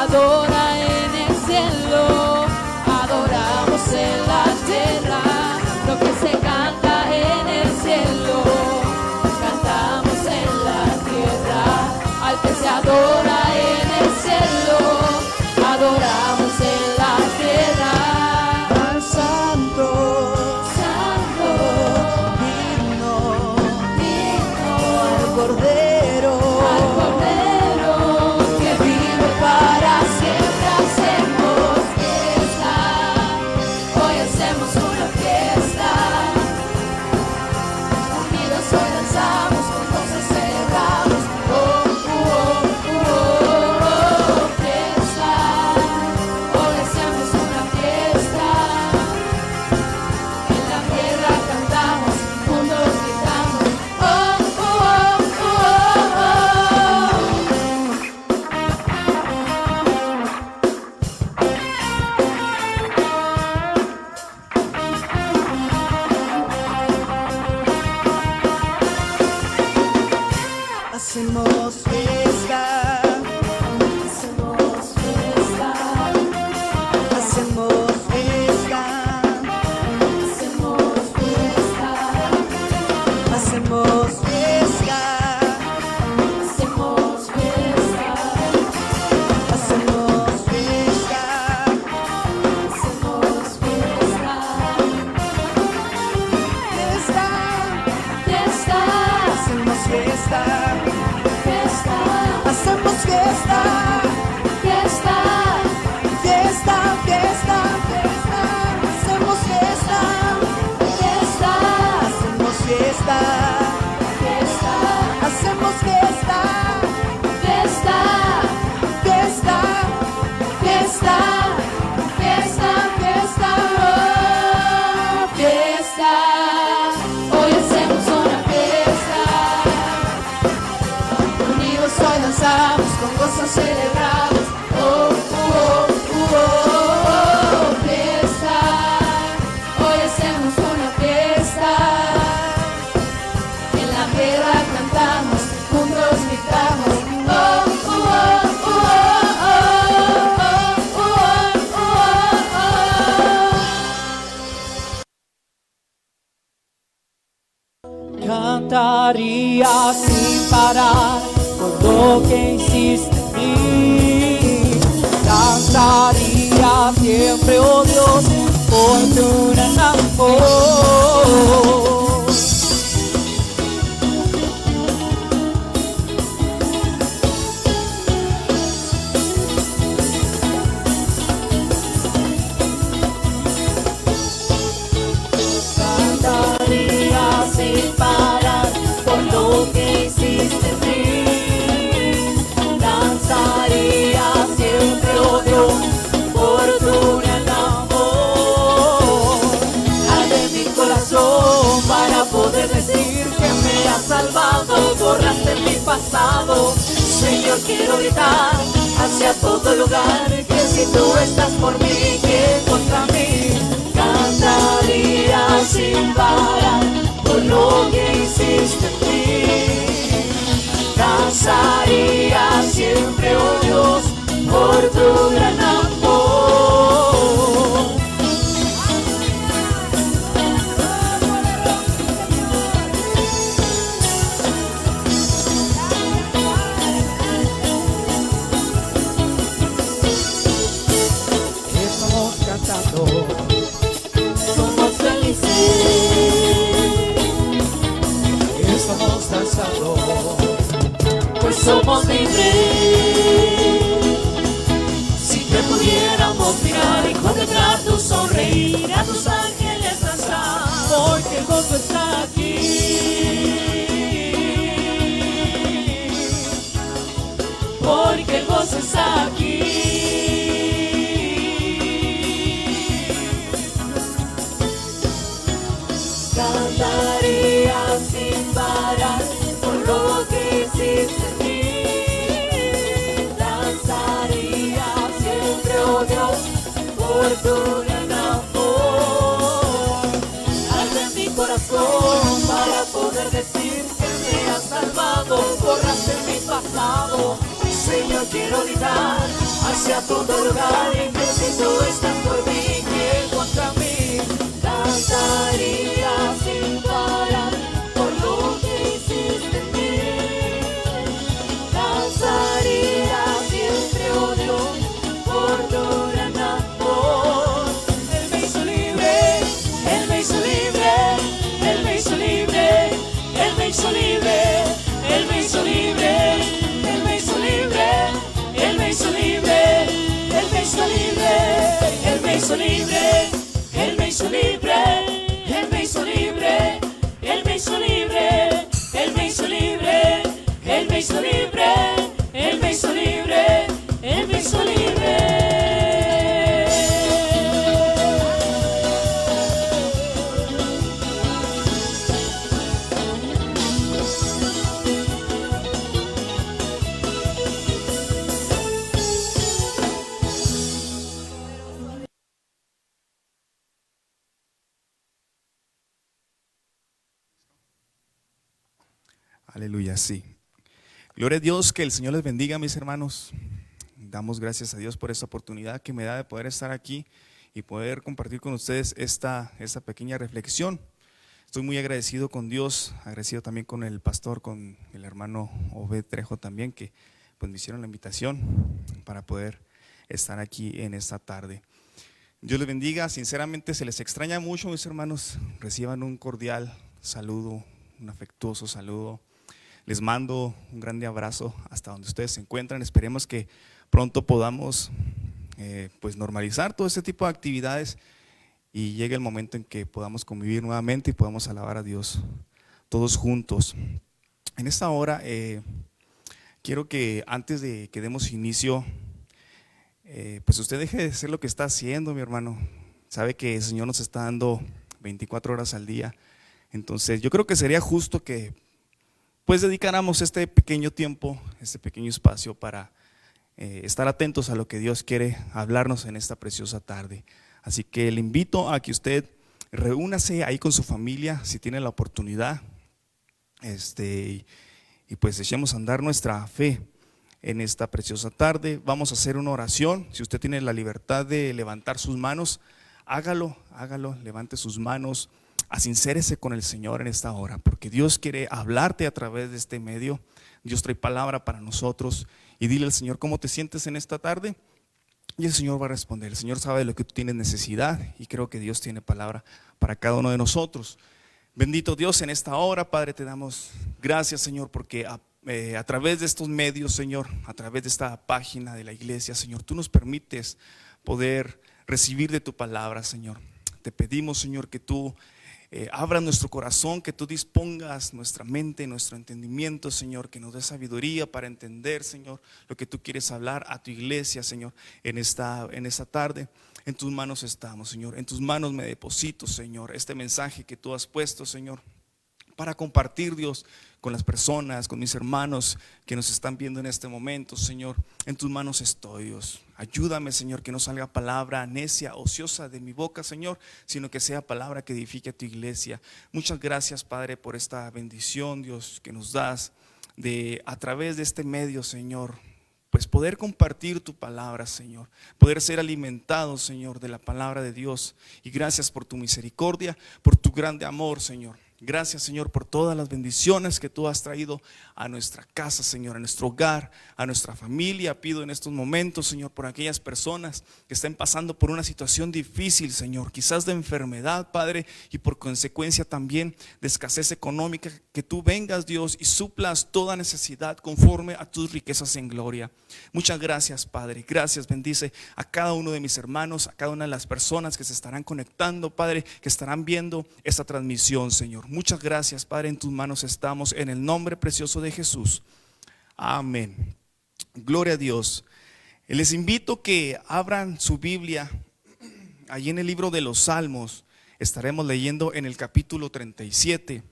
adora en el cielo, adoramos en la tierra, lo que se canta en el cielo, cantamos en la tierra, al que se adora en el cielo, adoramos en la tierra. Al santo, Santo, digno, digno, al Cordero, al Cordero que vive para siempre, hacemos fiesta, hoy hacemos una fiesta, unidos hoy danzamos, con cosas celebramos, fiesta, hoy hacemos una fiesta, en la tierra cantamos, juntos gritamos, hacemos fiesta, hacemos fiesta, hacemos fiesta, hacemos fiesta, hacemos fiesta, hacemos fiesta, hacemos fiesta, hacemos fiesta, fiesta, fiesta, hacemos fiesta, fiesta, hacemos fiesta, fiesta, fiesta, fiesta, fiesta, hacemos fiesta, fiesta, hacemos fiesta, fiesta, hacemos fiesta, fiesta, fiesta, fiesta, fiesta, fiesta, oh, fiesta, hoy hacemos una fiesta, unidos hoy danzamos, con gozo celebramos, fiesta, hoy hacemos una fiesta, en la tierra cantamos, juntos gritamos, Cantaría sin parar por lo que hiciste en mí. Danzaría siempre, oh Dios, por tu gran amor. Cantaría sin parar por lo que hiciste en mí. Danzaría siempre, oh Dios, por tu gran amor. Arde mi corazón para poder decir que me has salvado, borraste mi pasado. Señor, quiero gritar hacia todo lugar que si tú estás por mí, que contra mí. Cantaría sin parar por lo que hiciste en mí. Danzaría siempre, oh Dios, por tu gran amor. Estamos cantando, somos felices, estamos danzando, pues somos libres. Si te pudiéramos mirar y contemplar tu sonreír, a tus ángeles danzar, porque el gozo está aquí. Porque el gozo está aquí. Cantaría sin parar por lo que hiciste en mí. Danzaría siempre, oh Dios, por tu gran amor. Arde mi corazón para poder decir que me has salvado, borraste mi pasado. y yo quiero gritar hacia todo lugar en que si tú estás por mí, ¿quién contra mí? Cantaría sin parar por lo que hiciste en mí. Danzaría siempre, oh Dios, por tu gran amor. Él me hizo libre, Él me hizo libre, Él me hizo libre, Él me hizo libre, Él me hizo libre, Él me hizo libre, Él me hizo libre, Él me hizo libre, Él me hizo libre, Él me hizo libre, Él me hizo libre, Él me hizo libre, Él me hizo libre, Él me hizo libre, Él me hizo libre, Él me hizo libre. Aleluya, sí. Gloria a Dios, que el Señor les bendiga, mis hermanos. Damos gracias a Dios por esta oportunidad que me da de poder estar aquí y poder compartir con ustedes esta pequeña reflexión. Estoy muy agradecido con Dios, agradecido también con el pastor, con el hermano Obed Trejo también, que pues me hicieron la invitación para poder estar aquí en esta tarde. Dios les bendiga, sinceramente se les extraña mucho, mis hermanos. Reciban un cordial saludo, un afectuoso saludo. Les mando un grande abrazo hasta donde ustedes se encuentran. Esperemos que pronto podamos pues normalizar todo este tipo de actividades y llegue el momento en que podamos convivir nuevamente y podamos alabar a Dios todos juntos. En esta hora quiero que antes de que demos inicio, pues usted deje de hacer lo que está haciendo, mi hermano. Sabe que el Señor nos está dando 24 horas al día. Entonces yo creo que sería justo que pues dedicáramos este pequeño tiempo, este pequeño espacio para estar atentos a lo que Dios quiere hablarnos en esta preciosa tarde. Así que le invito a que usted reúnase ahí con su familia si tiene la oportunidad, y pues echemos a andar nuestra fe en esta preciosa tarde. Vamos a hacer una oración. Si usted tiene la libertad de levantar sus manos, hágalo, levante sus manos. Asincérese con el Señor en esta hora, porque Dios quiere hablarte a través de este medio. Dios trae palabra para nosotros y dile al Señor cómo te sientes en esta tarde y el Señor va a responder. El Señor sabe de lo que tú tienes necesidad y creo que Dios tiene palabra para cada uno de nosotros. Bendito Dios, en esta hora, Padre, te damos gracias, Señor, porque a través de estos medios, Señor, a través de esta página de la iglesia, Señor, tú nos permites poder recibir de tu palabra, Señor. Te pedimos, Señor, que tú abra nuestro corazón, que tú dispongas nuestra mente, nuestro entendimiento, Señor, que nos dé sabiduría para entender, Señor, lo que tú quieres hablar a tu iglesia, Señor, en esta tarde. En tus manos estamos, Señor, en tus manos me deposito, Señor, este mensaje que tú has puesto, Señor, para compartir, Dios, con las personas, con mis hermanos que nos están viendo en este momento, Señor. En tus manos estoy, Dios. Ayúdame, Señor, que no salga palabra necia, ociosa de mi boca, Señor, sino que sea palabra que edifique a tu iglesia. Muchas gracias, Padre, por esta bendición, Dios, que nos das de a través de este medio, Señor, pues poder compartir tu palabra, Señor, poder ser alimentados, Señor, de la palabra de Dios. Y gracias por tu misericordia, por tu grande amor, Señor. Gracias, Señor, por todas las bendiciones que tú has traído a nuestra casa, Señor, a nuestro hogar, a nuestra familia. Pido en estos momentos, Señor, por aquellas personas que estén pasando por una situación difícil, Señor, quizás de enfermedad, Padre, y por consecuencia también de escasez económica, que tú vengas, Dios, y suplas toda necesidad conforme a tus riquezas en gloria. Muchas gracias, Padre. Gracias, bendice a cada uno de mis hermanos, a cada una de las personas que se estarán conectando, Padre, que estarán viendo esta transmisión, Señor. Muchas gracias, Padre, en tus manos estamos, en el nombre precioso de Jesús. Amén. Gloria a Dios. Les invito que abran su Biblia allí en el libro de los Salmos. Estaremos leyendo en el capítulo 37.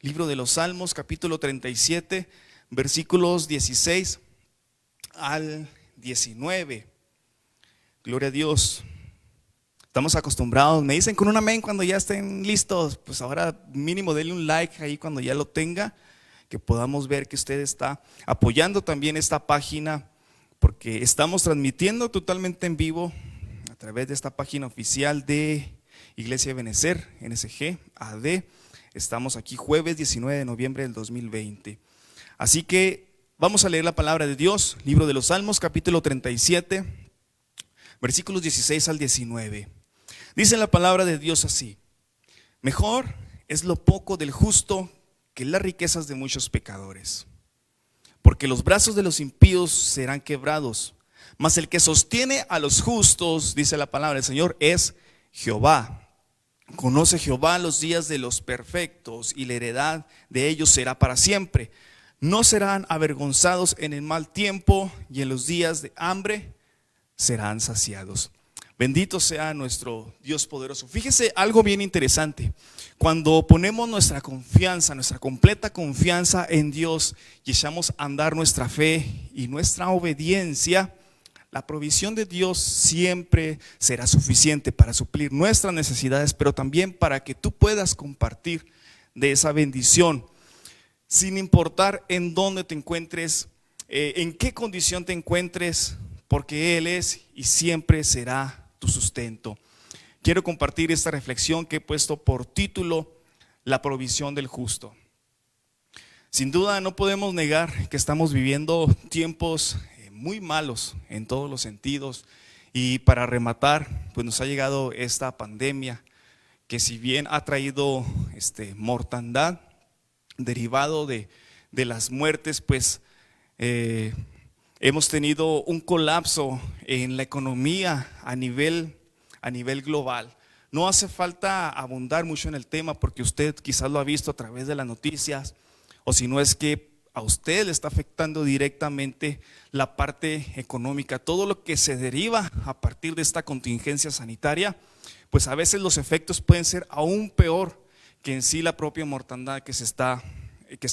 Libro de los Salmos, capítulo 37, versículos 16 al 19. Gloria a Dios. Estamos acostumbrados, me dicen con un amén cuando ya estén listos. Pues ahora mínimo denle un like ahí cuando ya lo tenga, que podamos ver que usted está apoyando también esta página porque estamos transmitiendo totalmente en vivo a través de esta página oficial de Iglesia Ebenezer, NSG, AD. Estamos aquí jueves 19 de noviembre del 2020. Así que vamos a leer la palabra de Dios, libro de los Salmos, capítulo 37, versículos 16 al 19. Dice la palabra de Dios así: mejor es lo poco del justo que las riquezas de muchos pecadores, porque los brazos de los impíos serán quebrados, mas el que sostiene a los justos, dice la palabra del Señor, es Jehová. Conoce Jehová los días de los perfectos, y la heredad de ellos será para siempre. No serán avergonzados en el mal tiempo, y en los días de hambre serán saciados. Bendito sea nuestro Dios poderoso. Fíjese algo bien interesante. Cuando ponemos nuestra confianza, nuestra completa confianza en Dios, y echamos a andar nuestra fe y nuestra obediencia, la provisión de Dios siempre será suficiente para suplir nuestras necesidades, pero también para que tú puedas compartir de esa bendición, sin importar en dónde te encuentres, en qué condición te encuentres, porque Él es y siempre será tu sustento. Quiero compartir esta reflexión que he puesto por título: la provisión del justo. Sin duda no podemos negar que estamos viviendo tiempos muy malos en todos los sentidos, y para rematar, pues nos ha llegado esta pandemia que, si bien ha traído mortandad derivado de las muertes, pues hemos tenido un colapso en la economía a nivel global. No hace falta abundar mucho en el tema, porque usted quizás lo ha visto a través de las noticias, o si no es que a usted le está afectando directamente la parte económica, todo lo que se deriva a partir de esta contingencia sanitaria. Pues a veces los efectos pueden ser aún peor que en sí la propia mortandad que está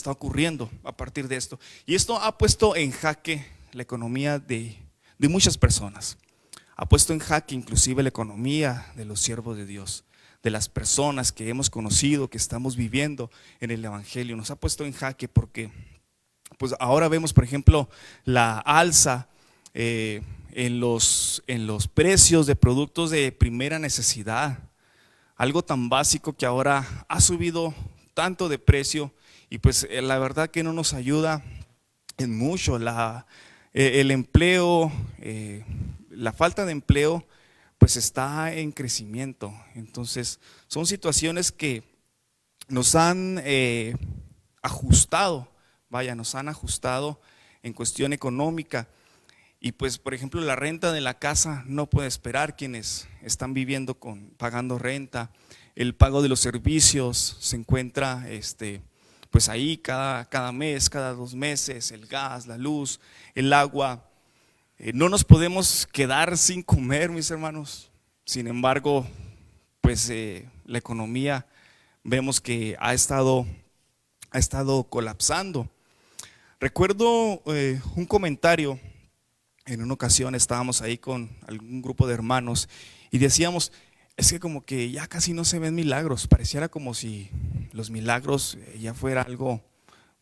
ocurriendo a partir de esto. Y esto ha puesto en jaque la economía de muchas personas. Ha puesto en jaque inclusive la economía de los siervos de Dios, de las personas que hemos conocido, que estamos viviendo en el Evangelio. Nos ha puesto en jaque porque pues ahora vemos, por ejemplo, la alza en los precios de productos de primera necesidad. Algo tan básico que ahora ha subido tanto de precio, y pues la verdad que no nos ayuda en mucho. El empleo, la falta de empleo, pues está en crecimiento. Entonces son situaciones que nos han ajustado. Nos han ajustado en cuestión económica. Y pues, por ejemplo, la renta de la casa no puede esperar. Quienes están viviendo pagando renta, el pago de los servicios se encuentra pues ahí cada mes, cada 2 meses, el gas, la luz, el agua. No nos podemos quedar sin comer, mis hermanos. Sin embargo, pues la economía vemos que ha estado colapsando. Recuerdo un comentario. En una ocasión estábamos ahí con algún grupo de hermanos y decíamos: es que como que ya casi no se ven milagros. Pareciera como si los milagros ya fuera algo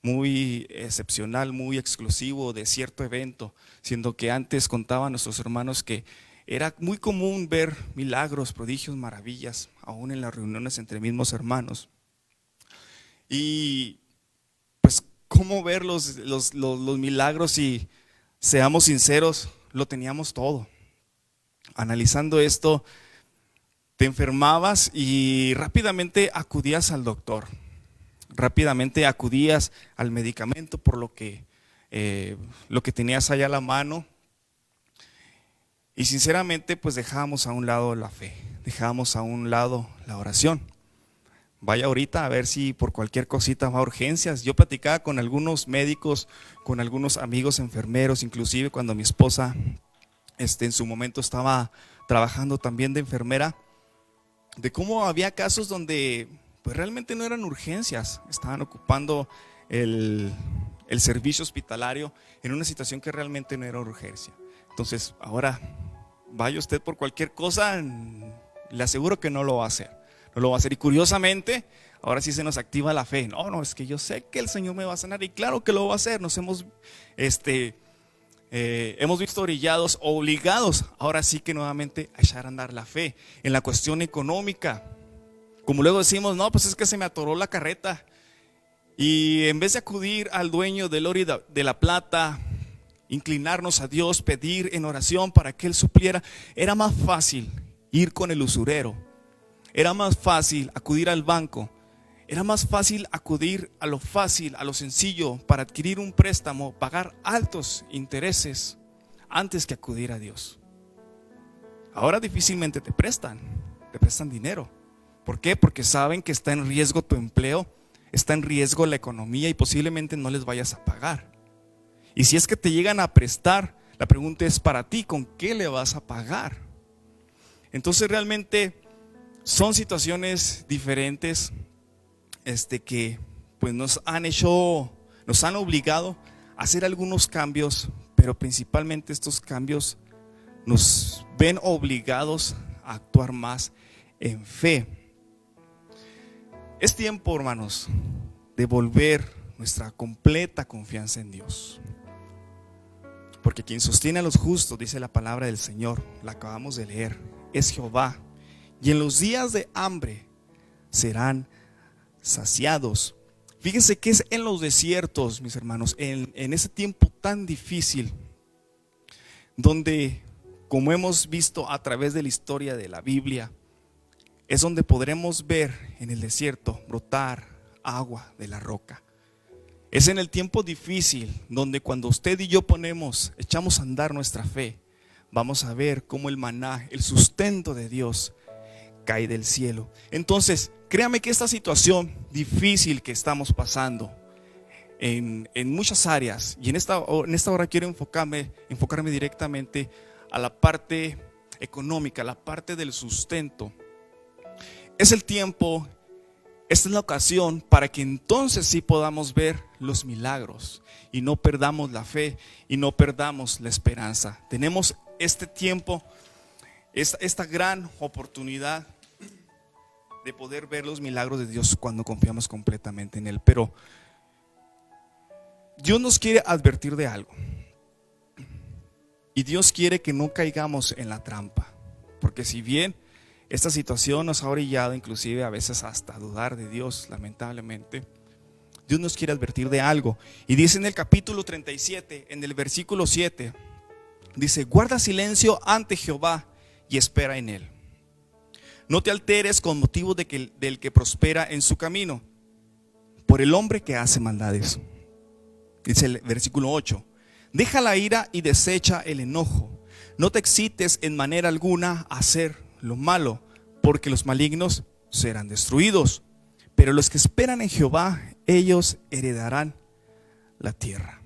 muy excepcional, muy exclusivo de cierto evento, siendo que antes contaban nuestros hermanos que era muy común ver milagros, prodigios, maravillas, aún en las reuniones entre mismos hermanos. Y pues, ¿cómo ver los milagros? Y seamos sinceros, lo teníamos todo. Analizando esto, te enfermabas y rápidamente acudías al doctor, rápidamente acudías al medicamento por lo que tenías allá a la mano. Y sinceramente, pues dejábamos a un lado la fe, dejábamos a un lado la oración. Vaya ahorita a ver si por cualquier cosita va a urgencias. Yo platicaba con algunos médicos, con algunos amigos enfermeros, inclusive cuando mi esposa en su momento estaba trabajando también de enfermera, de cómo había casos donde pues realmente no eran urgencias, estaban ocupando el servicio hospitalario en una situación que realmente no era urgencia. Entonces ahora vaya usted por cualquier cosa, le aseguro que no lo va a hacer. No lo va a hacer. Y curiosamente, ahora sí se nos activa la fe. No, es que yo sé que el Señor me va a sanar, y claro que lo va a hacer. Nos hemos hemos visto orillados, obligados, ahora sí que nuevamente a echar a andar la fe en la cuestión económica. Como luego decimos, no, pues es que se me atoró la carreta. Y en vez de acudir al dueño del oro y de la plata, inclinarnos a Dios, pedir en oración para que Él supliera, era más fácil ir con el usurero. Era más fácil acudir al banco. Era más fácil acudir a lo fácil, a lo sencillo, para adquirir un préstamo, pagar altos intereses, antes que acudir a Dios. Ahora difícilmente te prestan dinero. ¿Por qué? Porque saben que está en riesgo tu empleo, está en riesgo la economía y posiblemente no les vayas a pagar. Y si es que te llegan a prestar, la pregunta es para ti, ¿con qué le vas a pagar? Entonces realmente son situaciones diferentes que pues nos han obligado a hacer algunos cambios, pero principalmente estos cambios nos ven obligados a actuar más en fe. Es tiempo, hermanos, de volver nuestra completa confianza en Dios. Porque quien sostiene a los justos, dice la palabra del Señor, la acabamos de leer, es Jehová. Y en los días de hambre serán saciados. Fíjense que es en los desiertos, mis hermanos, en ese tiempo tan difícil, donde, como hemos visto a través de la historia de la Biblia, es donde podremos ver en el desierto brotar agua de la roca. Es en el tiempo difícil donde cuando usted y yo echamos a andar nuestra fe, vamos a ver cómo el maná, el sustento de Dios, cae del cielo. Entonces, créame que esta situación difícil que estamos pasando en muchas áreas, y en esta hora quiero enfocarme directamente a la parte económica, a la parte del sustento. Es el tiempo, esta es la ocasión para que entonces sí podamos ver los milagros y no perdamos la fe y no perdamos la esperanza. Tenemos este tiempo, esta gran oportunidad de poder ver los milagros de Dios cuando confiamos completamente en Él. Pero Dios nos quiere advertir de algo. Y Dios quiere que no caigamos en la trampa. Porque si bien esta situación nos ha orillado inclusive a veces hasta dudar de Dios, lamentablemente, Dios nos quiere advertir de algo. Y dice en el capítulo 37, en el versículo 7, dice: guarda silencio ante Jehová y espera en Él. No te alteres con motivo del que prospera en su camino, por el hombre que hace maldades. Dice el versículo 8: deja la ira y desecha el enojo. No te excites en manera alguna a hacer lo malo, porque los malignos serán destruidos, pero los que esperan en Jehová, ellos heredarán la tierra.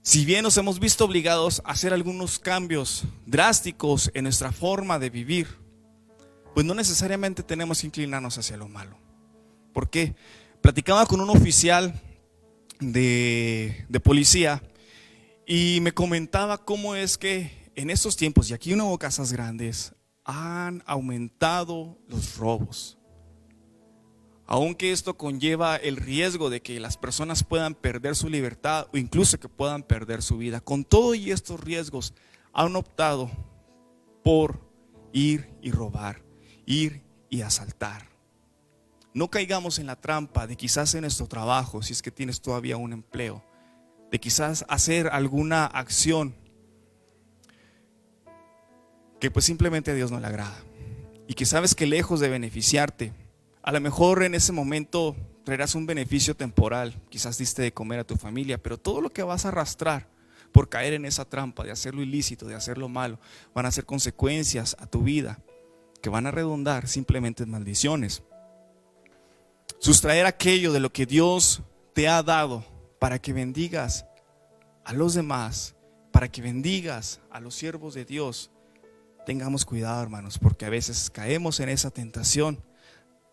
Si bien nos hemos visto obligados a hacer algunos cambios drásticos en nuestra forma de vivir, pues no necesariamente tenemos que inclinarnos hacia lo malo. ¿Por qué? Platicaba con un oficial de policía y me comentaba cómo es que en estos tiempos, y aquí no hubo casas grandes, han aumentado los robos. Aunque esto conlleva el riesgo de que las personas puedan perder su libertad o incluso que puedan perder su vida, con todo y estos riesgos han optado por ir y robar, ir y asaltar. No caigamos en la trampa de quizás en nuestro trabajo, si es que tienes todavía un empleo, de quizás hacer alguna acción que pues simplemente a Dios no le agrada, y que sabes que lejos de beneficiarte, a lo mejor en ese momento traerás un beneficio temporal, quizás diste de comer a tu familia, pero todo lo que vas a arrastrar por caer en esa trampa de hacer lo ilícito, de hacer lo malo, van a ser consecuencias a tu vida que van a redundar simplemente en maldiciones. Sustraer aquello de lo que Dios te ha dado para que bendigas a los demás, para que bendigas a los siervos de Dios. Tengamos cuidado, hermanos, porque a veces caemos en esa tentación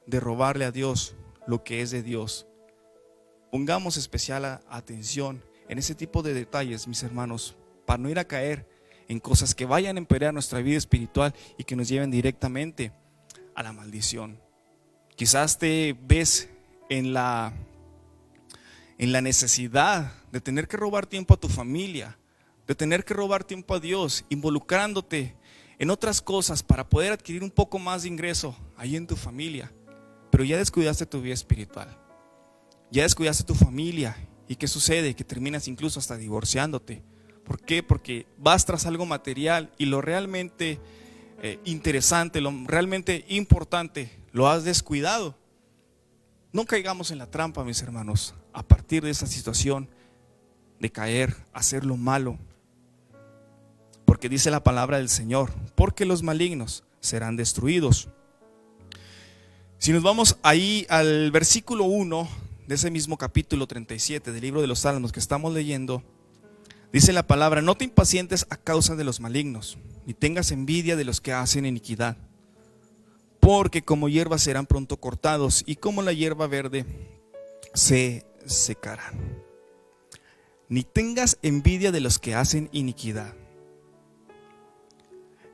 de robarle a Dios lo que es de Dios. Pongamos especial atención en ese tipo de detalles, mis hermanos, para no ir a caer en cosas que vayan a empeorar nuestra vida espiritual y que nos lleven directamente a la maldición. Quizás te ves en la necesidad de tener que robar tiempo a tu familia de tener que robar tiempo a Dios, involucrándote en otras cosas para poder adquirir un poco más de ingreso ahí en tu familia, pero ya descuidaste tu vida espiritual, ya descuidaste tu familia. ¿Y qué sucede? Que terminas incluso hasta divorciándote. ¿Por qué? Porque vas tras algo material y lo realmente interesante, lo realmente importante, lo has descuidado. No caigamos en la trampa, mis hermanos, a partir de esta situación de caer, hacer lo malo. Porque dice la palabra del Señor, porque los malignos serán destruidos. Si nos vamos ahí al versículo 1 de ese mismo capítulo 37 del libro de los Salmos que estamos leyendo, dice la palabra: no te impacientes a causa de los malignos, ni tengas envidia de los que hacen iniquidad, porque como hierba serán pronto cortados, y como la hierba verde se secarán. Ni tengas envidia de los que hacen iniquidad.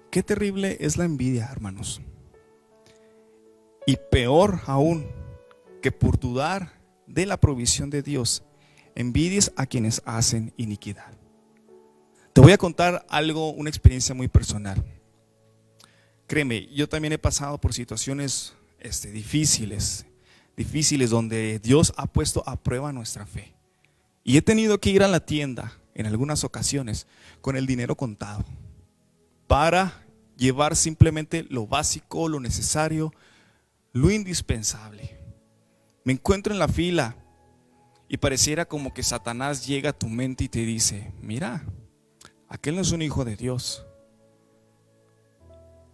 Qué terrible es la envidia, hermanos. Y peor aún, que por dudar de la provisión de Dios, envidies a quienes hacen iniquidad. Te voy a contar algo, una experiencia muy personal. Créeme, yo también he pasado por situaciones difíciles donde Dios ha puesto a prueba nuestra fe. Y he tenido que ir a la tienda en algunas ocasiones con el dinero contado para llevar simplemente lo básico, lo necesario, lo indispensable. Me encuentro en la fila y pareciera como que Satanás llega a tu mente y te dice: mira, aquel no es un hijo de Dios.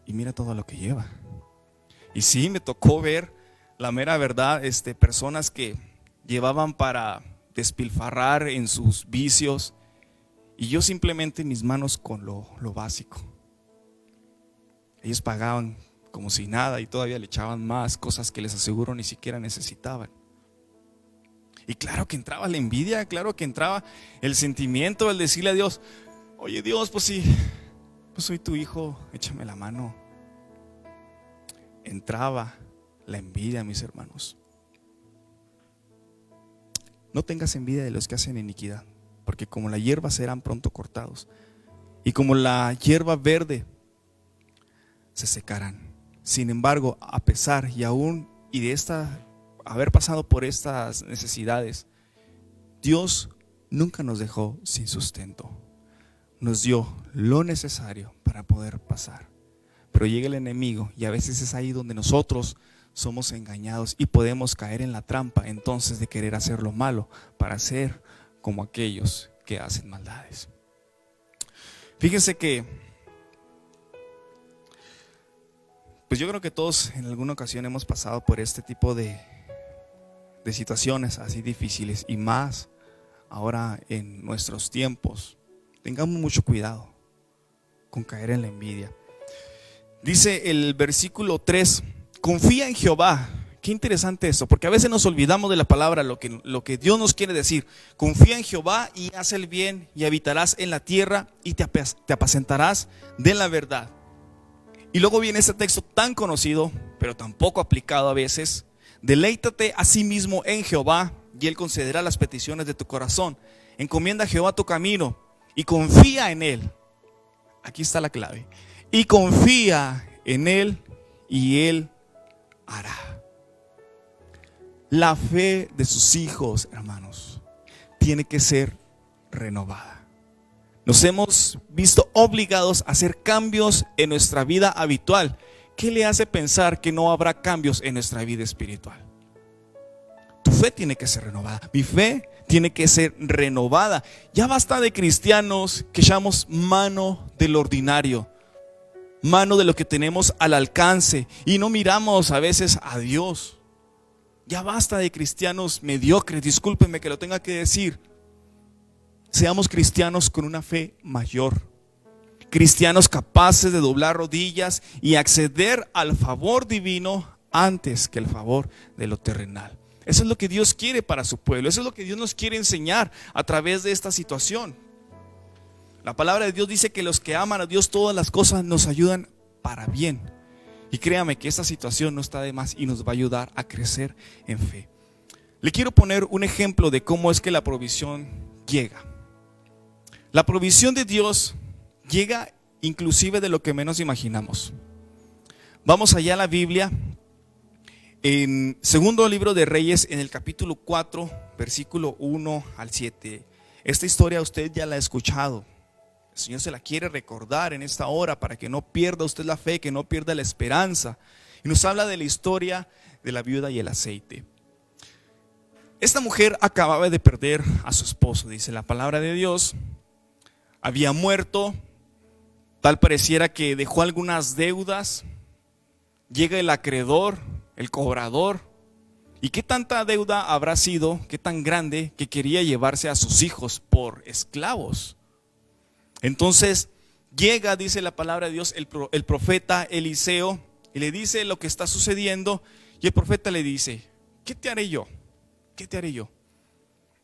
Y mira todo lo que lleva. Y sí, me tocó ver la mera verdad, personas que llevaban para despilfarrar en sus vicios, y yo simplemente mis manos con lo básico. Ellos pagaban como si nada y todavía le echaban más cosas que les aseguro ni siquiera necesitaban. Y claro que entraba la envidia, claro que entraba el sentimiento, el decirle a Dios: oye Dios, pues sí, pues soy tu hijo, échame la mano. Entraba la envidia, mis hermanos. No tengas envidia de los que hacen iniquidad, porque como la hierba serán pronto cortados, y como la hierba verde se secarán. Sin embargo, a pesar y aún y de haber pasado por estas necesidades, Dios nunca nos dejó sin sustento. Nos dio lo necesario para poder pasar. Pero llega el enemigo y a veces es ahí donde nosotros somos engañados y podemos caer en la trampa entonces de querer hacer lo malo para ser como aquellos que hacen maldades. Fíjense que pues yo creo que todos en alguna ocasión hemos pasado por este tipo de situaciones así difíciles, y más ahora en nuestros tiempos. Tengamos mucho cuidado con caer en la envidia. Dice el versículo 3: confía en Jehová. Qué interesante esto, porque a veces nos olvidamos de la palabra, lo que Dios nos quiere decir. Confía en Jehová y haz el bien, y habitarás en la tierra, y te apacentarás de la verdad. Y luego viene este texto tan conocido, pero tan poco aplicado a veces: deleítate a sí mismo en Jehová, y Él concederá las peticiones de tu corazón. Encomienda a Jehová tu camino y confía en Él. Aquí está la clave. Y confía en Él y Él hará. La fe de sus hijos, hermanos, tiene que ser renovada. Nos hemos visto obligados a hacer cambios en nuestra vida habitual. ¿Qué le hace pensar que no habrá cambios en nuestra vida espiritual? Tu fe tiene que ser renovada. Mi fe tiene que ser renovada. Ya basta de cristianos que echamos mano del ordinario, mano de lo que tenemos al alcance, y no miramos a veces a Dios. Ya basta de cristianos mediocres, discúlpenme que lo tenga que decir. Seamos cristianos con una fe mayor, cristianos capaces de doblar rodillas y acceder al favor divino antes que el favor de lo terrenal. Eso es lo que Dios quiere para su pueblo. Eso es lo que Dios nos quiere enseñar a través de esta situación. La palabra de Dios dice que los que aman a Dios, todas las cosas nos ayudan para bien. Y créame que esta situación no está de más y nos va a ayudar a crecer en fe. Le quiero poner un ejemplo de cómo es que la provisión llega. La provisión de Dios llega inclusive de lo que menos imaginamos. Vamos allá a la Biblia, en segundo libro de Reyes, en el capítulo 4, versículo 1 al 7. Esta historia usted ya la ha escuchado. El Señor se la quiere recordar en esta hora para que no pierda usted la fe, que no pierda la esperanza. Y nos habla de la historia de la viuda y el aceite. Esta mujer acababa de perder a su esposo, dice la palabra de Dios. Había muerto, tal pareciera que dejó algunas deudas. Llega el acreedor, el cobrador. ¿Y qué tanta deuda habrá sido, qué tan grande, que quería llevarse a sus hijos por esclavos? Entonces llega, dice la palabra de Dios, el profeta Eliseo, y le dice lo que está sucediendo. Y el profeta le dice: ¿qué te haré yo? ¿Qué te haré yo?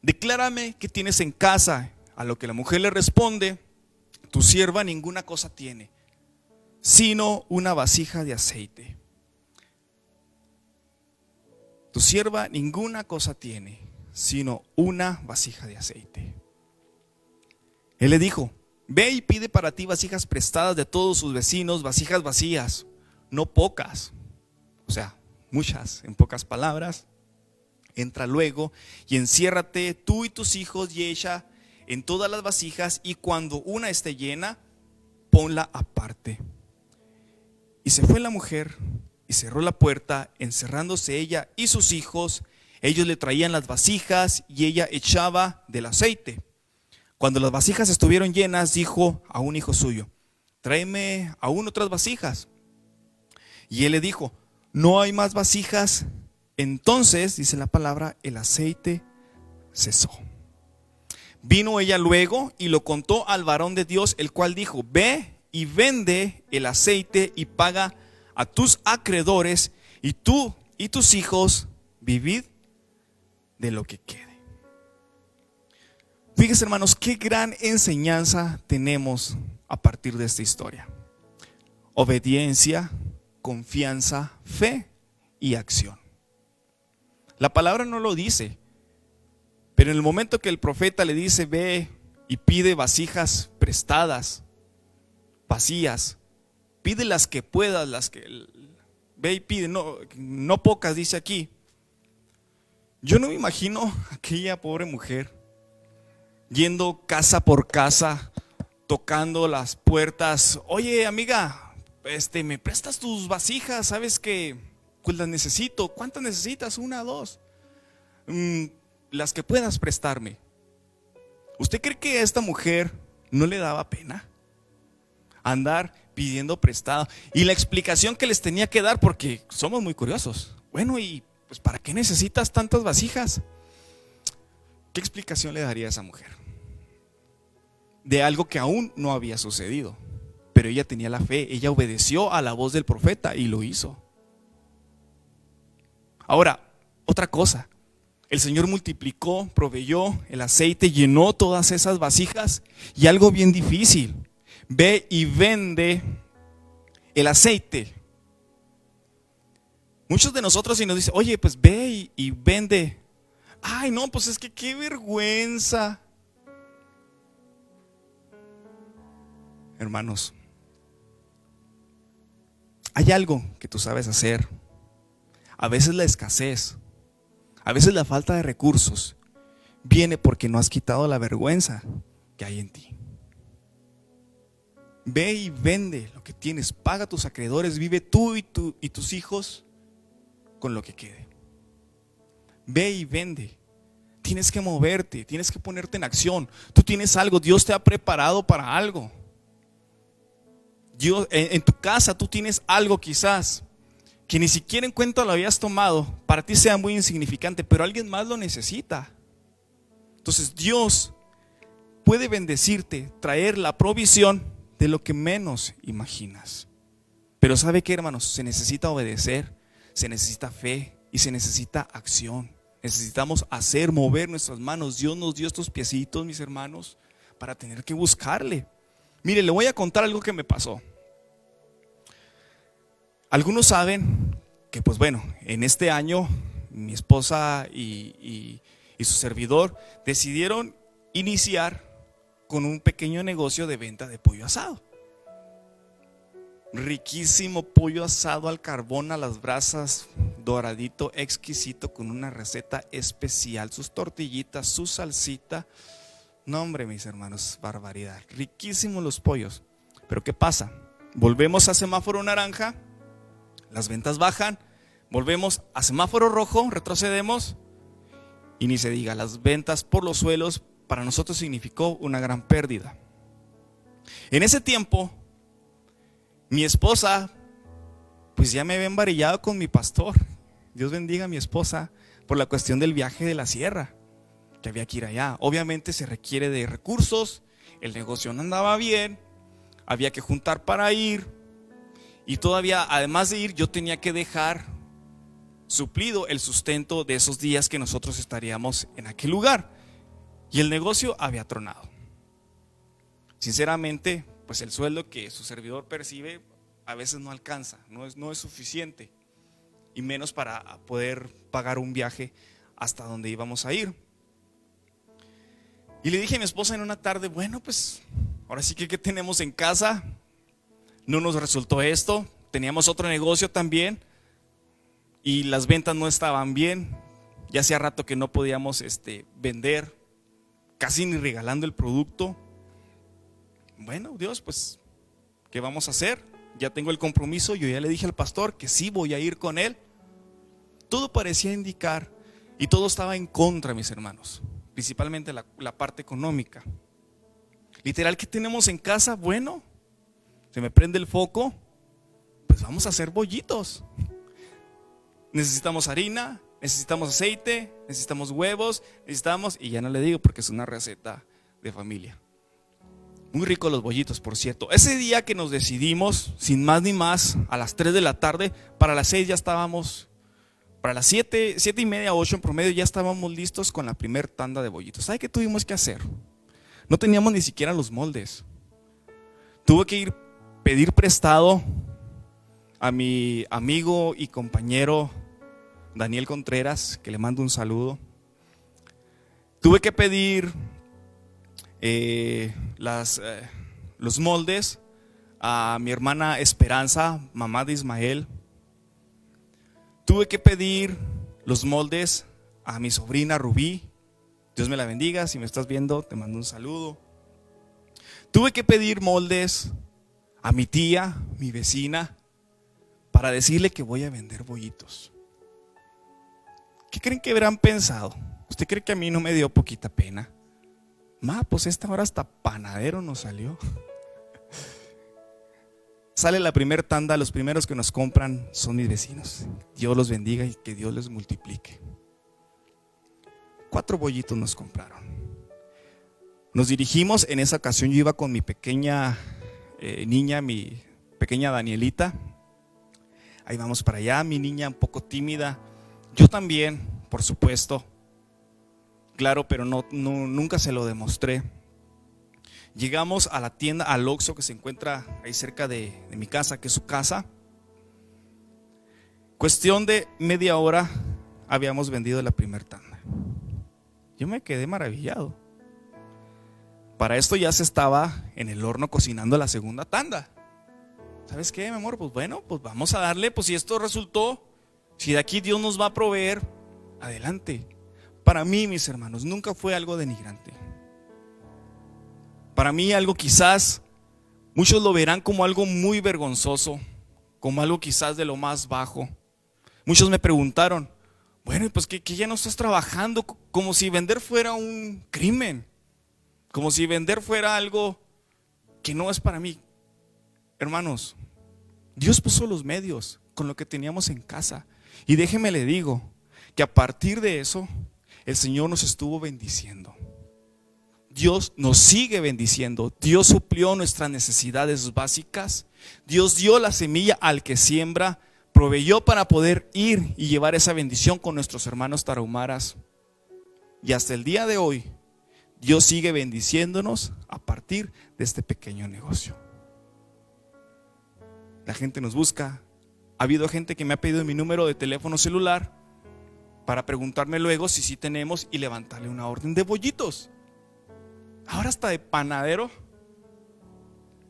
Declárame qué tienes en casa. A lo que la mujer le responde: tu sierva ninguna cosa tiene, sino una vasija de aceite. Tu sierva ninguna cosa tiene, sino una vasija de aceite. Él le dijo: ve y pide para ti vasijas prestadas de todos sus vecinos, vasijas vacías, no pocas, o sea, muchas, en pocas palabras. Entra luego y enciérrate tú y tus hijos y echa en todas las vasijas, y cuando una esté llena, ponla aparte. Y se fue la mujer y cerró la puerta, encerrándose ella y sus hijos. Ellos le traían las vasijas y ella echaba del aceite. Cuando las vasijas estuvieron llenas, dijo a un hijo suyo: tráeme aún otras vasijas. Y él le dijo: no hay más vasijas. Entonces, dice la palabra, el aceite cesó. Vino ella luego y lo contó al varón de Dios, el cual dijo: ve y vende el aceite y paga a tus acreedores, y tú y tus hijos vivid de lo que quede. Fíjense, hermanos, qué gran enseñanza tenemos a partir de esta historia. Obediencia, confianza, fe y acción. La palabra no lo dice, pero en el momento que el profeta le dice: ve y pide vasijas prestadas, vacías, pide las que puedas, las que ve y pide, no pocas, dice aquí. Yo no me imagino a aquella pobre mujer yendo casa por casa, tocando las puertas. Oye, amiga, ¿me prestas tus vasijas? ¿Sabes que pues las necesito? ¿Cuántas necesitas? ¿Una, dos? Las que puedas prestarme. ¿Usted cree que a esta mujer no le daba pena andar pidiendo prestado? Y la explicación que les tenía que dar, porque somos muy curiosos. Bueno, y pues ¿para qué necesitas tantas vasijas? ¿Qué explicación le daría a esa mujer? De algo que aún no había sucedido. Pero ella tenía la fe, ella obedeció a la voz del profeta y lo hizo. Ahora, otra cosa. El Señor multiplicó, proveyó el aceite, llenó todas esas vasijas. Y algo bien difícil: ve y vende el aceite. Muchos de nosotros, si nos dicen: oye, pues ve y vende. Ay, no, pues es que qué vergüenza. Hermanos, hay algo que tú sabes hacer. A veces la escasez, a veces la falta de recursos viene porque no has quitado la vergüenza que hay en ti. Ve y vende lo que tienes, paga a tus acreedores, vive tú y tus hijos con lo que quede. Ve y vende. Tienes que moverte, tienes que ponerte en acción. Tú tienes algo, Dios te ha preparado para algo. Dios, en tu casa tú tienes algo quizás que ni siquiera en cuenta lo habías tomado, para ti sea muy insignificante, pero alguien más lo necesita. Entonces Dios puede bendecirte, traer la provisión de lo que menos imaginas. Pero ¿sabe qué, hermanos? Se necesita obedecer, se necesita fe y se necesita acción. Necesitamos hacer, mover nuestras manos. Dios nos dio estos piecitos, mis hermanos, para tener que buscarle. Mire, le voy a contar algo que me pasó. Algunos saben que, pues bueno, en este año mi esposa y su servidor decidieron iniciar con un pequeño negocio de venta de pollo asado. Riquísimo pollo asado al carbón, a las brasas, doradito, exquisito, con una receta especial, sus tortillitas, su salsita. No, hombre, mis hermanos, barbaridad. Riquísimos los pollos. Pero ¿qué pasa? Volvemos a semáforo naranja, las ventas bajan, volvemos a semáforo rojo, retrocedemos y ni se diga, las ventas por los suelos para nosotros significó una gran pérdida. En ese tiempo, mi esposa, pues ya me había embarillado con mi pastor. Dios bendiga a mi esposa por la cuestión del viaje de la sierra, que había que ir allá. Obviamente se requiere de recursos, el negocio no andaba bien, había que juntar para ir. Y todavía, además de ir, yo tenía que dejar suplido el sustento de esos días que nosotros estaríamos en aquel lugar. Y el negocio había tronado. Sinceramente, pues el sueldo que su servidor percibe a veces no alcanza, no es suficiente. Y menos para poder pagar un viaje hasta donde íbamos a ir. Y le dije a mi esposa en una tarde, bueno, pues ahora sí que ¿qué tenemos en casa? No nos resultó esto, teníamos otro negocio también y las ventas no estaban bien. Ya hacía rato que no podíamos vender, casi ni regalando el producto. Bueno, Dios, pues, ¿qué vamos a hacer? Ya tengo el compromiso, yo ya le dije al pastor que sí voy a ir con él. Todo parecía indicar y todo estaba en contra, mis hermanos, principalmente la parte económica. Literal, ¿qué tenemos en casa? Bueno, se me prende el foco, pues vamos a hacer bollitos. Necesitamos harina, necesitamos aceite, necesitamos huevos, y ya no le digo porque es una receta de familia. Muy ricos los bollitos, por cierto. Ese día que nos decidimos, sin más ni más, a las 3 de la tarde, para las 6 ya estábamos, para las 7:30, 8 en promedio, ya estábamos listos con la primer tanda de bollitos. ¿Sabe qué tuvimos que hacer? No teníamos ni siquiera los moldes. Tuve que pedir prestado a mi amigo y compañero Daniel Contreras, que le mando un saludo. Tuve que pedir los moldes a mi hermana Esperanza, mamá de Ismael. Tuve que pedir los moldes a mi sobrina Rubí. Dios me la bendiga, si me estás viendo te mando un saludo. Tuve que pedir moldes a mi tía, mi vecina, para decirle que voy a vender bollitos. ¿Qué creen que habrán pensado? ¿Usted cree que a mí no me dio poquita pena? Pues esta hora hasta panadero nos salió. Sale la primera tanda, los primeros que nos compran son mis vecinos. Dios los bendiga y que Dios les multiplique. 4 bollitos nos compraron. Nos dirigimos, en esa ocasión yo iba con mi pequeña niña, mi pequeña Danielita. Ahí vamos para allá, mi niña un poco tímida. Yo también, por supuesto. Claro, pero nunca se lo demostré. Llegamos a la tienda, al Oxxo que se encuentra ahí cerca de mi casa, que es su casa. Cuestión de media hora habíamos vendido la primera tanda. Yo me quedé maravillado. Para esto ya se estaba en el horno cocinando la segunda tanda. ¿Sabes qué, mi amor? Pues bueno, pues vamos a darle, pues si esto resultó, si de aquí Dios nos va a proveer, adelante. Para mí, mis hermanos, nunca fue algo denigrante. Para mí algo quizás, muchos lo verán como algo muy vergonzoso, como algo quizás de lo más bajo. Muchos me preguntaron, bueno, pues que ya no estás trabajando, como si vender fuera un crimen, como si vender fuera algo que no es para mí. Hermanos, Dios puso los medios con lo que teníamos en casa. Y déjeme le digo que a partir de eso, el Señor nos estuvo bendiciendo. Dios nos sigue bendiciendo. Dios suplió nuestras necesidades básicas. Dios dio la semilla al que siembra, proveyó para poder ir y llevar esa bendición con nuestros hermanos tarahumaras. Y hasta el día de hoy, Dios sigue bendiciéndonos a partir de este pequeño negocio. La gente nos busca. Ha habido gente que me ha pedido mi número de teléfono celular para preguntarme luego si sí tenemos y levantarle una orden de bollitos. ahora hasta de panadero.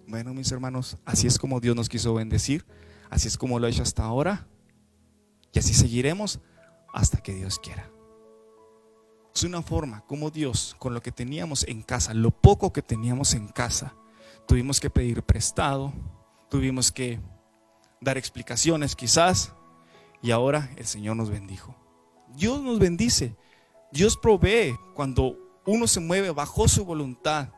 Bueno, mis hermanos, así es como Dios nos quiso bendecir, así es como lo ha hecho hasta ahora, y así seguiremos hasta que Dios quiera. Es una forma como Dios, con lo que teníamos en casa, lo poco que teníamos en casa, tuvimos que pedir prestado, tuvimos que dar explicaciones quizás, y ahora el Señor nos bendijo. Dios nos bendice, Dios provee cuando uno se mueve bajo su voluntad.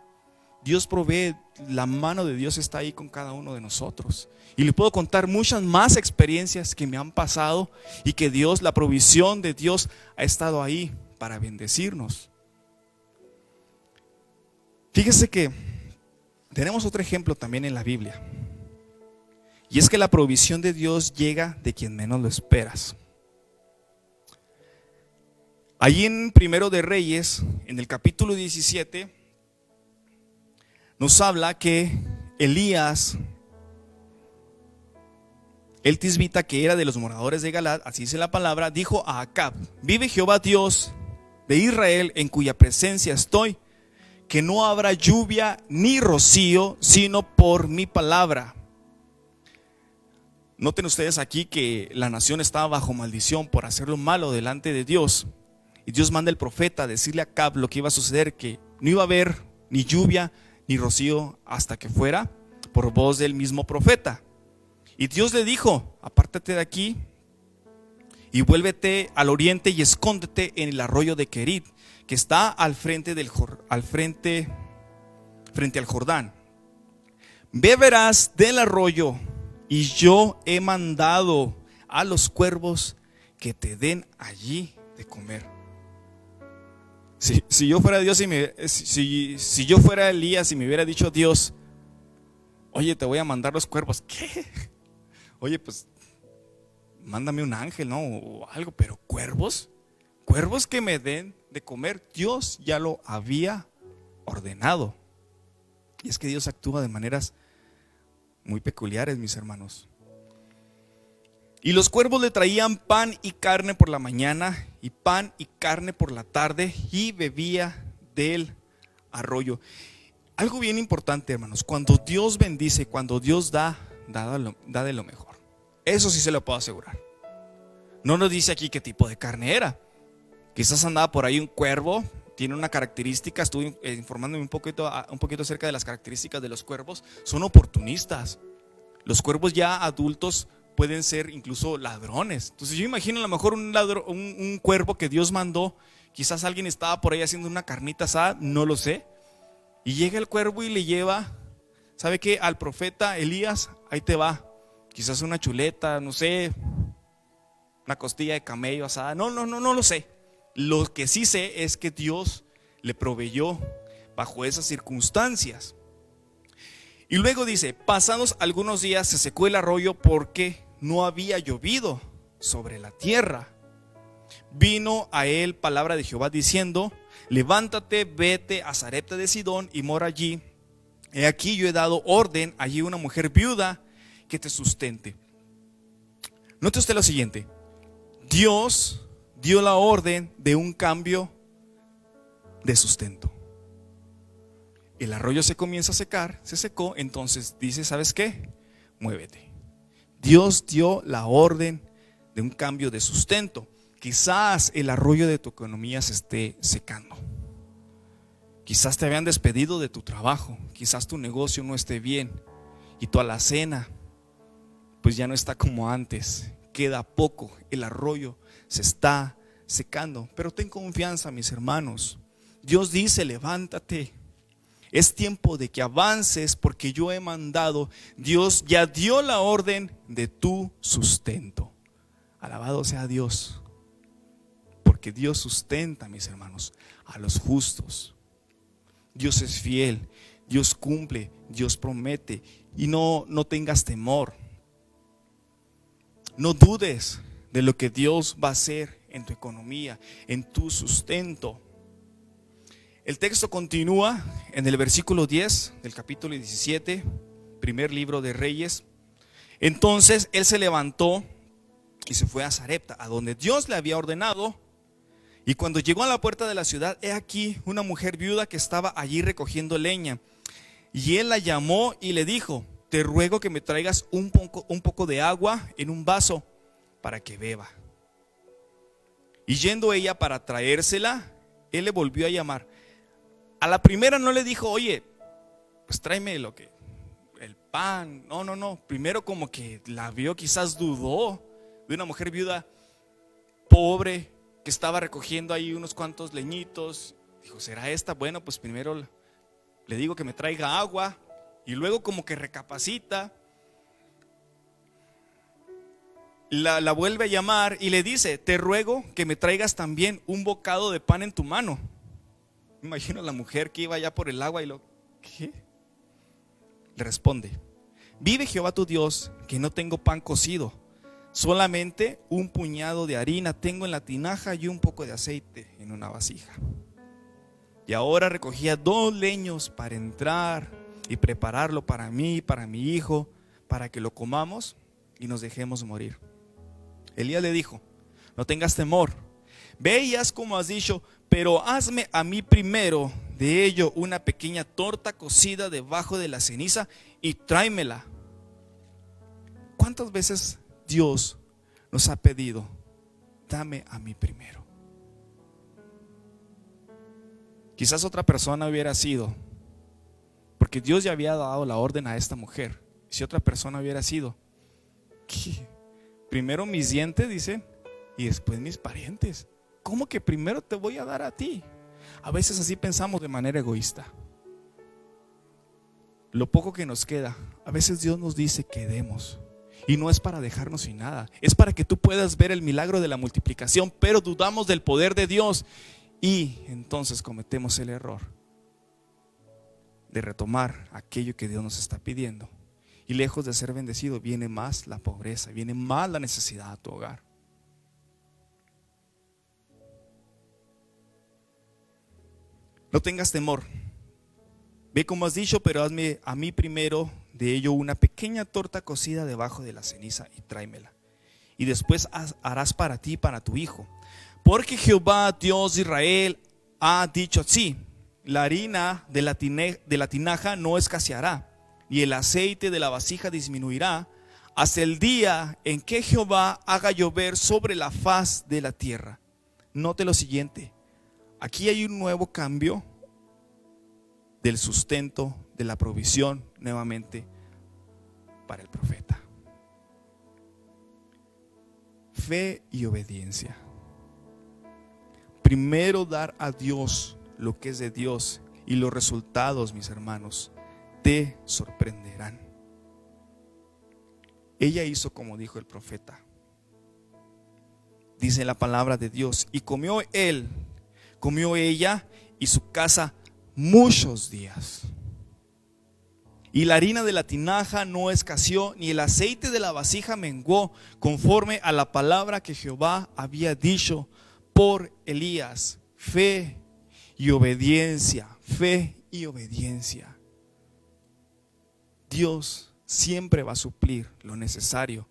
Dios provee, la mano de Dios está ahí con cada uno de nosotros. Y le puedo contar muchas más experiencias que me han pasado y que Dios, la provisión de Dios ha estado ahí para bendecirnos. Fíjese que tenemos otro ejemplo también en la Biblia. Y es que la provisión de Dios llega de quien menos lo esperas. Allí en Primero de Reyes, en el capítulo 17, nos habla que Elías, el tisbita, que era de los moradores de Galaad, así dice la palabra, dijo a Acab: vive Jehová Dios de Israel, en cuya presencia estoy, que no habrá lluvia ni rocío, sino por mi palabra. Noten ustedes aquí que la nación estaba bajo maldición por hacer lo malo delante de Dios. Y Dios manda al profeta a decirle a Acab lo que iba a suceder, que no iba a haber ni lluvia ni rocío hasta que fuera por voz del mismo profeta. Y Dios le dijo: apártate de aquí y vuélvete al oriente y escóndete en el arroyo de Querit, que está frente al Jordán. Beberás del arroyo, y yo he mandado a los cuervos que te den allí de comer. Si yo fuera Dios si yo fuera Elías y me hubiera dicho Dios: oye, te voy a mandar los cuervos, ¿qué? Oye, pues mándame un ángel, ¿no? O algo, pero cuervos que me den de comer. Dios ya lo había ordenado. Y es que Dios actúa de maneras muy peculiares, mis hermanos. Y los cuervos le traían pan y carne por la mañana, y pan y carne por la tarde, y bebía del arroyo. Algo bien importante, hermanos: cuando Dios bendice, cuando Dios da de lo mejor. Eso sí se lo puedo asegurar. No nos dice aquí qué tipo de carne era. Quizás andaba por ahí un cuervo, tiene una característica. Estuve informándome un poquito acerca de las características de los cuervos. Son oportunistas. Los cuervos ya adultos pueden ser incluso ladrones. Entonces yo imagino a lo mejor un cuervo que Dios mandó. Quizás alguien estaba por ahí haciendo una carnita asada, no lo sé, y llega el cuervo y le lleva, ¿sabe qué? Al profeta Elías: ahí te va, quizás una chuleta, no sé, una costilla de camello asada, no lo sé. Lo que sí sé es que Dios le proveyó bajo esas circunstancias. Y luego dice: pasados algunos días se secó el arroyo porque no había llovido sobre la tierra. Vino a él palabra de Jehová diciendo: levántate, vete a Sarepta de Sidón y mora allí. He aquí yo he dado orden allí una mujer viuda que te sustente. Note usted lo siguiente: Dios dio la orden de un cambio de sustento. El arroyo se comienza a secar, se secó, entonces dice: ¿sabes qué? Muévete. Dios dio la orden de un cambio de sustento. Quizás el arroyo de tu economía se esté secando. Quizás te habían despedido de tu trabajo. Quizás tu negocio no esté bien y tu alacena pues ya no está como antes. Queda poco, el arroyo se está secando. Pero ten confianza, mis hermanos. Dios dice: levántate. Es tiempo de que avances porque yo he mandado. Dios ya dio la orden de tu sustento. Alabado sea Dios, porque Dios sustenta, mis hermanos, a los justos. Dios es fiel, Dios cumple, Dios promete. Y no tengas temor. No dudes de lo que Dios va a hacer en tu economía, en tu sustento. El texto continúa en el versículo 10 del capítulo 17, primer libro de Reyes. Entonces él se levantó y se fue a Sarepta, a donde Dios le había ordenado, Y cuando llegó a la puerta de la ciudad, he aquí una mujer viuda que estaba allí recogiendo leña. Y él la llamó y le dijo: te ruego que me traigas un poco de agua en un vaso para que beba. Y yendo ella para traérsela, él le volvió a llamar. A la primera no le dijo: oye, pues tráeme el pan. No. Primero como que la vio, quizás dudó de una mujer viuda pobre que estaba recogiendo ahí unos cuantos leñitos. Dijo: ¿será esta? Bueno, pues primero le digo que me traiga agua. Y luego como que recapacita. La vuelve a llamar y le dice: te ruego que me traigas también un bocado de pan en tu mano. Imagino a la mujer que iba allá por el agua y ¿qué? Le responde: vive Jehová tu Dios, que no tengo pan cocido, solamente un puñado de harina tengo en la tinaja y un poco de aceite en una vasija. Y ahora recogía 2 leños para entrar y prepararlo para mí y para mi hijo, para que lo comamos y nos dejemos morir. Elías le dijo: no tengas temor, ve y haz como has dicho, pero hazme a mí primero de ello una pequeña torta cocida debajo de la ceniza y tráemela. ¿Cuántas veces Dios nos ha pedido: dame a mí primero? Quizás otra persona hubiera sido, porque Dios ya había dado la orden a esta mujer. Si otra persona hubiera sido: ¿qué? Primero mis dientes, dicen, y después mis parientes. ¿Cómo que primero te voy a dar a ti? A veces así pensamos de manera egoísta. Lo poco que nos queda, a veces Dios nos dice que demos. Y no es para dejarnos sin nada, es para que tú puedas ver el milagro de la multiplicación. Pero dudamos del poder de Dios y entonces cometemos el error de retomar aquello que Dios nos está pidiendo. Y lejos de ser bendecido, viene más la pobreza, viene más la necesidad a tu hogar. No tengas temor, ve como has dicho, pero hazme a mí primero de ello una pequeña torta cocida debajo de la ceniza y tráemela. Y después harás para ti y para tu hijo. Porque Jehová Dios de Israel ha dicho así: la harina de la tinaja no escaseará, y el aceite de la vasija disminuirá, hasta el día en que Jehová haga llover sobre la faz de la tierra. Note lo siguiente: aquí hay un nuevo cambio del sustento, de la provisión, nuevamente para el profeta. Fe y obediencia. Primero dar a Dios lo que es de Dios, y los resultados, mis hermanos, te sorprenderán. Ella hizo como dijo el profeta. Dice la palabra de Dios: y comió ella y su casa muchos días. Y la harina de la tinaja no escaseó, ni el aceite de la vasija menguó, conforme a la palabra que Jehová había dicho por Elías. Fe y obediencia, fe y obediencia. Dios siempre va a suplir lo necesario,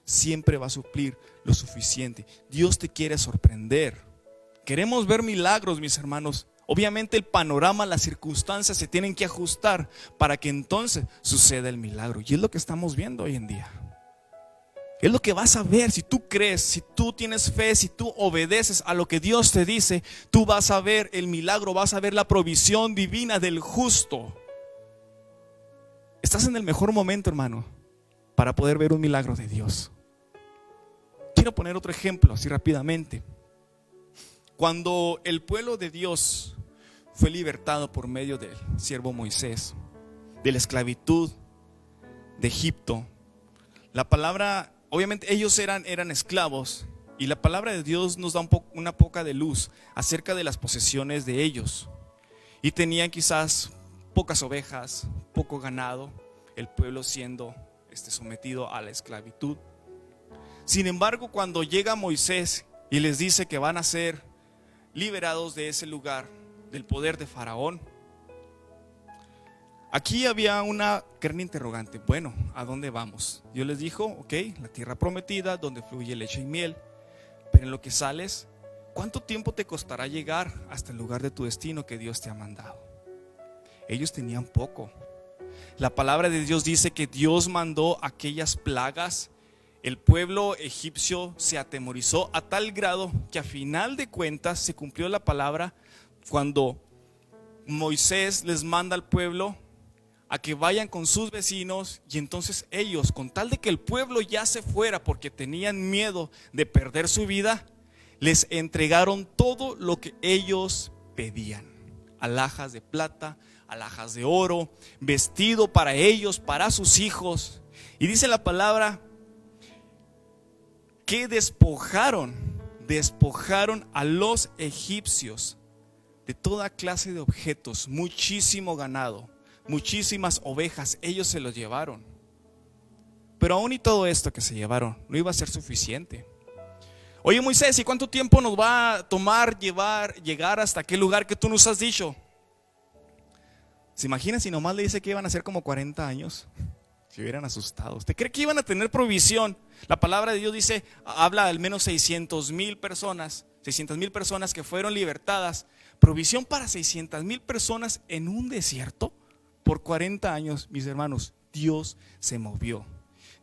siempre va a suplir lo suficiente. Dios te quiere sorprender. Queremos ver milagros, mis hermanos. Obviamente el panorama, las circunstancias se tienen que ajustar para que entonces suceda el milagro. Y es lo que estamos viendo hoy en día. Es lo que vas a ver si tú crees, si tú tienes fe, si tú obedeces a lo que Dios te dice. Tú vas a ver el milagro, vas a ver la provisión divina del justo. Estás en el mejor momento, hermano, para poder ver un milagro de Dios. Quiero poner otro ejemplo así rápidamente. Cuando el pueblo de Dios fue libertado por medio del siervo Moisés de la esclavitud de Egipto, la palabra, obviamente ellos eran esclavos, y la palabra de Dios nos da una poca de luz acerca de las posesiones de ellos. Y tenían quizás pocas ovejas, poco ganado, el pueblo siendo sometido a la esclavitud. Sin embargo, cuando llega Moisés y les dice que van a ser liberados de ese lugar, del poder de Faraón, aquí había una gran interrogante. Bueno, ¿a dónde vamos? Dios les dijo: ok, la tierra prometida donde fluye leche y miel, pero en lo que sales ¿cuánto tiempo te costará llegar hasta el lugar de tu destino que Dios te ha mandado? Ellos tenían poco. La palabra de Dios dice que Dios mandó aquellas plagas. El pueblo egipcio se atemorizó a tal grado que a final de cuentas se cumplió la palabra cuando Moisés les manda al pueblo a que vayan con sus vecinos, y entonces ellos, con tal de que el pueblo ya se fuera porque tenían miedo de perder su vida, les entregaron todo lo que ellos pedían: alhajas de plata, alhajas de oro, vestido para ellos, para sus hijos. Y dice la palabra que despojaron a los egipcios de toda clase de objetos, muchísimo ganado, muchísimas ovejas. Ellos se los llevaron. Pero aún y todo esto que se llevaron no iba a ser suficiente. Oye, Moisés, ¿y cuánto tiempo nos va a tomar llegar hasta aquel lugar que tú nos has dicho? ¿Se imaginan si nomás le dice que iban a ser como 40 años? Se hubieran asustado. ¿Usted cree que iban a tener provisión? La palabra de Dios dice, habla de al menos 600,000 personas, 600,000 personas que fueron libertadas. Provisión para 600,000 personas en un desierto por 40 años, mis hermanos. Dios se movió.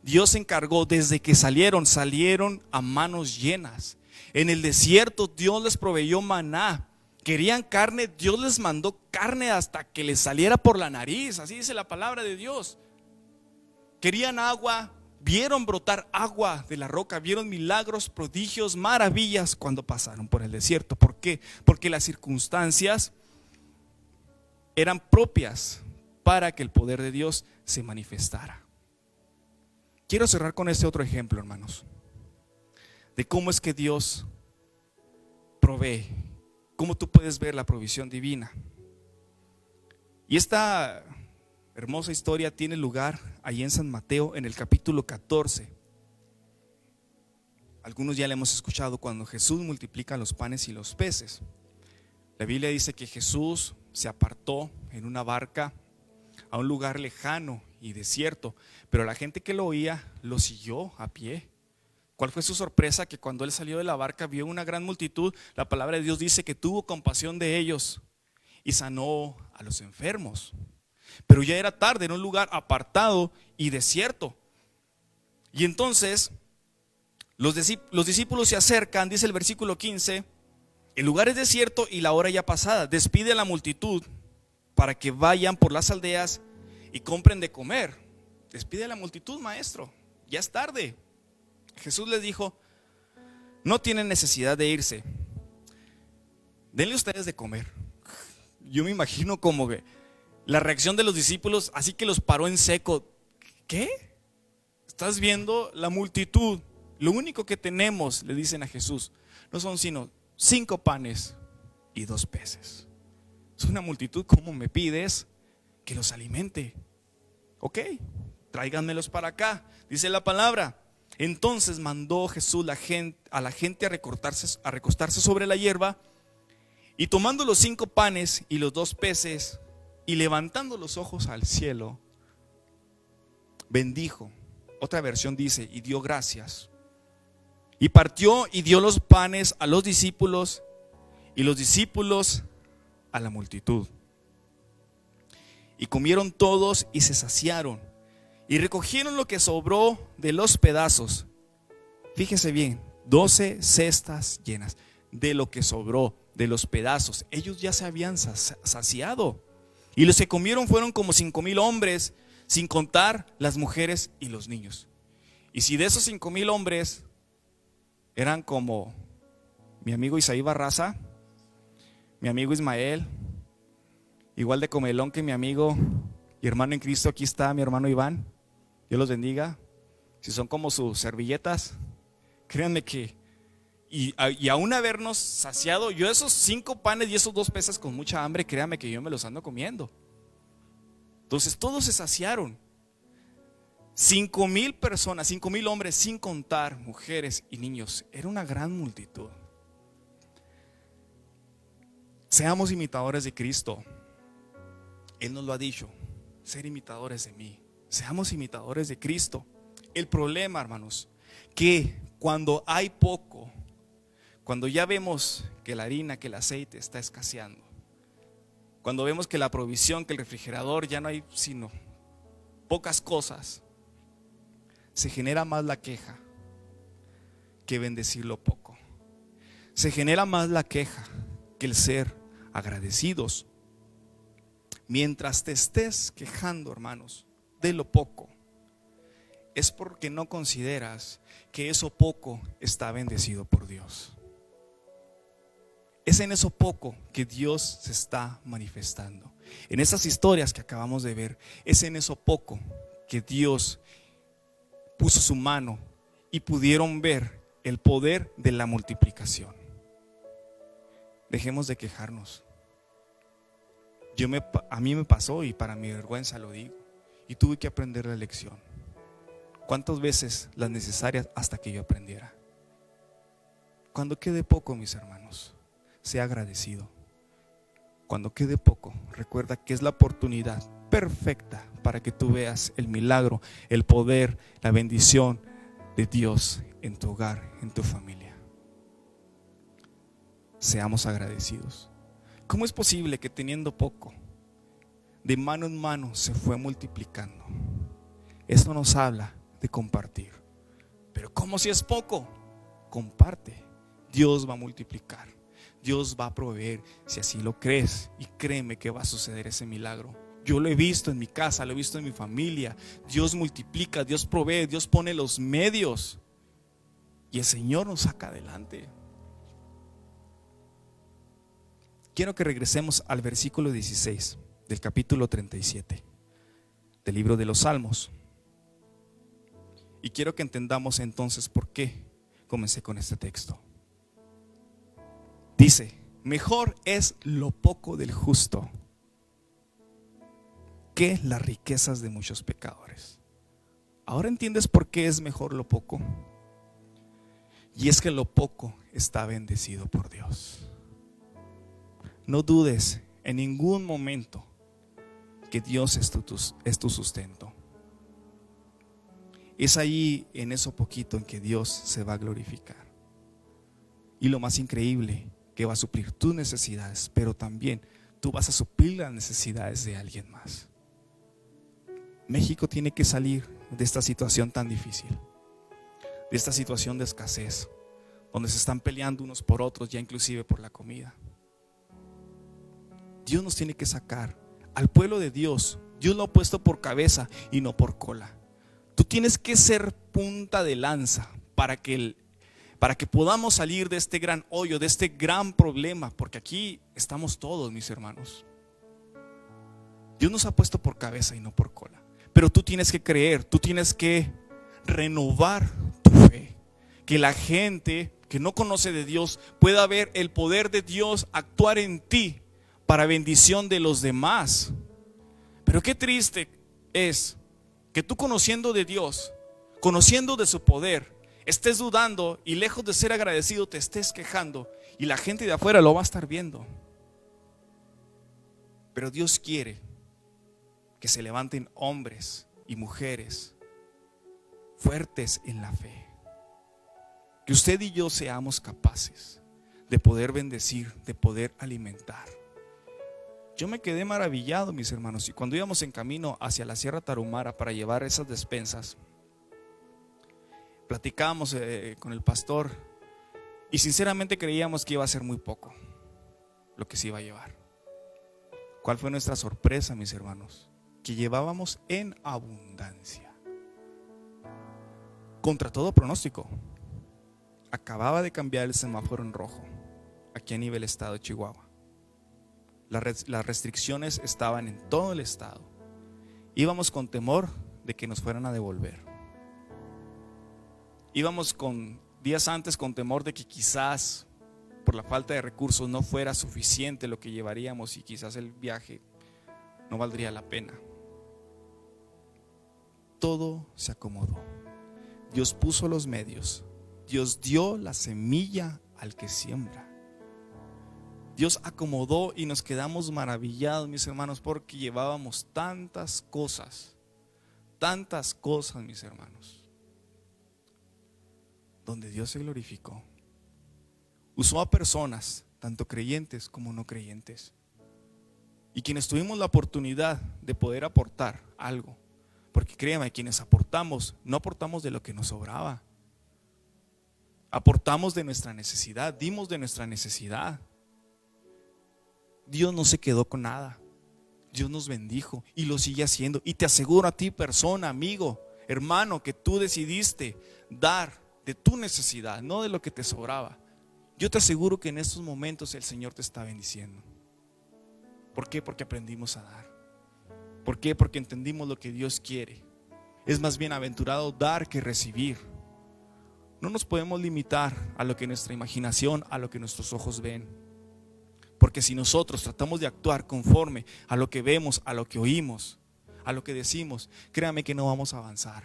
Dios se encargó. Desde que salieron a manos llenas. En el desierto Dios les proveyó maná. Querían carne, Dios les mandó carne hasta que les saliera por la nariz. Así dice la palabra de Dios. Querían agua, vieron brotar agua de la roca, vieron milagros, prodigios, maravillas cuando pasaron por el desierto. ¿Por qué? Porque las circunstancias eran propias para que el poder de Dios se manifestara. Quiero cerrar con este otro ejemplo, hermanos, de cómo es que Dios provee, cómo tú puedes ver la provisión divina. Y esta hermosa historia tiene lugar allí en San Mateo, en el capítulo 14. Algunos ya le hemos escuchado cuando Jesús multiplica los panes y los peces. La Biblia dice que Jesús se apartó en una barca a un lugar lejano y desierto, pero la gente que lo oía lo siguió a pie. ¿Cuál fue su sorpresa? Que cuando él salió de la barca vio una gran multitud. La palabra de Dios dice que tuvo compasión de ellos y sanó a los enfermos. Pero ya era tarde, en un lugar apartado y desierto. Y entonces los discípulos se acercan, dice el versículo 15, el lugar es desierto y la hora ya pasada. Despide a la multitud para que vayan por las aldeas y compren de comer. Despide a la multitud, maestro, ya es tarde. Jesús les dijo, no tienen necesidad de irse, denle ustedes de comer. Yo me imagino como que la reacción de los discípulos, así que los paró en seco. ¿Qué? ¿Estás viendo la multitud? Lo único que tenemos, le dicen a Jesús, no son sino 5 panes y 2 peces. Es una multitud, ¿cómo me pides que los alimente? Ok, tráiganmelos para acá, dice la palabra. Entonces mandó Jesús a la gente a recostarse sobre la hierba, y tomando los 5 panes y los 2 peces, y levantando los ojos al cielo, bendijo. Otra versión dice, y dio gracias. Y partió y dio los panes a los discípulos, y los discípulos a la multitud. Y comieron todos y se saciaron, y recogieron lo que sobró de los pedazos. Fíjese bien, 12 cestas llenas de lo que sobró de los pedazos. Ellos ya se habían saciado. Y los que comieron fueron como 5,000 hombres, sin contar las mujeres y los niños. Y si de esos 5,000 hombres eran como mi amigo Isaí Barraza, mi amigo Ismael, igual de comelón que mi amigo y hermano en Cristo, aquí está mi hermano Iván, Dios los bendiga. Si son como sus servilletas, créanme que y aún habernos saciado, yo esos 5 panes y esos 2 peces con mucha hambre, créanme que yo me los ando comiendo. Entonces todos se saciaron. 5,000 personas, 5,000 hombres, sin contar mujeres y niños. Era una gran multitud. Seamos imitadores de Cristo. Él nos lo ha dicho, ser imitadores de mí. Seamos imitadores de Cristo. El problema, hermanos, que cuando hay poco, Cuando ya vemos que la harina, que el aceite está escaseando, cuando vemos que la provisión, que el refrigerador ya no hay sino pocas cosas, se genera más la queja que bendecir lo poco. Se genera más la queja que el ser agradecidos. Mientras te estés quejando, hermanos, de lo poco, es porque no consideras que eso poco está bendecido por Dios. Es en eso poco que Dios se está manifestando. En esas historias que acabamos de ver, es en eso poco que Dios puso su mano y pudieron ver el poder de la multiplicación. Dejemos de quejarnos. A mí me pasó, y para mi vergüenza lo digo, y tuve que aprender la lección. ¿Cuántas veces las necesarias hasta que yo aprendiera? Cuando quede poco, mis hermanos, sea agradecido. Cuando quede poco, recuerda que es la oportunidad perfecta para que tú veas el milagro, el poder, la bendición de Dios en tu hogar, en tu familia. Seamos agradecidos. ¿Cómo es posible que teniendo poco, de mano en mano se fue multiplicando? Esto nos habla de compartir. Pero ¿cómo si es poco? Comparte. Dios va a multiplicar. Dios va a proveer, si así lo crees, y créeme que va a suceder ese milagro. Yo lo he visto en mi casa, lo he visto en mi familia. Dios multiplica, Dios provee, Dios pone los medios y el Señor nos saca adelante. Quiero que regresemos al versículo 16 del capítulo 37 del libro de los Salmos. Y quiero que entendamos entonces por qué comencé con este texto. Dice: mejor es lo poco del justo que las riquezas de muchos pecadores. ¿Ahora entiendes por qué es mejor lo poco? Y es que lo poco está bendecido por Dios. No dudes en ningún momento que Dios es tu sustento. Es ahí, en eso poquito, en que Dios se va a glorificar. Y lo más increíble, que va a suplir tus necesidades, pero también tú vas a suplir las necesidades de alguien más. México tiene que salir de esta situación tan difícil, de esta situación de escasez, donde se están peleando unos por otros, ya inclusive por la comida. Dios nos tiene que sacar. Al pueblo de Dios, Dios lo ha puesto por cabeza y no por cola. Tú tienes que ser punta de lanza para que podamos salir de este gran hoyo, de este gran problema, porque aquí estamos todos, mis hermanos. Dios nos ha puesto por cabeza y no por cola. Pero tú tienes que creer, tú tienes que renovar tu fe. Que la gente que no conoce de Dios pueda ver el poder de Dios actuar en ti para bendición de los demás. Pero qué triste es que tú, conociendo de Dios, conociendo de su poder, estés dudando y lejos de ser agradecido te estés quejando, y la gente de afuera lo va a estar viendo. Pero Dios quiere que se levanten hombres y mujeres fuertes en la fe. Que usted y yo seamos capaces de poder bendecir, de poder alimentar. Yo me quedé maravillado, mis hermanos, y cuando íbamos en camino hacia la Sierra Tarahumara para llevar esas despensas, platicábamos con el pastor y sinceramente creíamos que iba a ser muy poco lo que se iba a llevar. ¿Cuál fue nuestra sorpresa, mis hermanos? Que llevábamos en abundancia. Contra todo pronóstico, acababa de cambiar el semáforo en rojo aquí a nivel estado de Chihuahua. Las restricciones estaban en todo el estado. Íbamos con temor de que nos fueran a devolver. Íbamos días antes con temor de que quizás por la falta de recursos no fuera suficiente lo que llevaríamos y quizás el viaje no valdría la pena. Todo se acomodó. Dios puso los medios. Dios dio la semilla al que siembra. Dios acomodó y nos quedamos maravillados, mis hermanos, porque llevábamos tantas cosas, mis hermanos, donde Dios se glorificó. usó a personas, tanto creyentes como no creyentes, y quienes tuvimos la oportunidad de poder aportar algo, porque créame, quienes aportamos, no aportamos de lo que nos sobraba, aportamos de nuestra necesidad, dimos de nuestra necesidad. Dios no se quedó con nada, Dios nos bendijo y lo sigue haciendo. Y te aseguro a ti, persona, amigo, hermano, que tú decidiste dar de tu necesidad, no de lo que te sobraba. Yo te aseguro que en estos momentos el Señor te está bendiciendo. ¿Por qué? Porque aprendimos a dar. ¿Por qué? Porque entendimos lo que Dios quiere. Es más bienaventurado dar que recibir. No nos podemos limitar a lo que nuestra imaginación, a lo que nuestros ojos ven. Porque si nosotros tratamos de actuar conforme a lo que vemos, a lo que oímos, a lo que decimos, créame que no vamos a avanzar.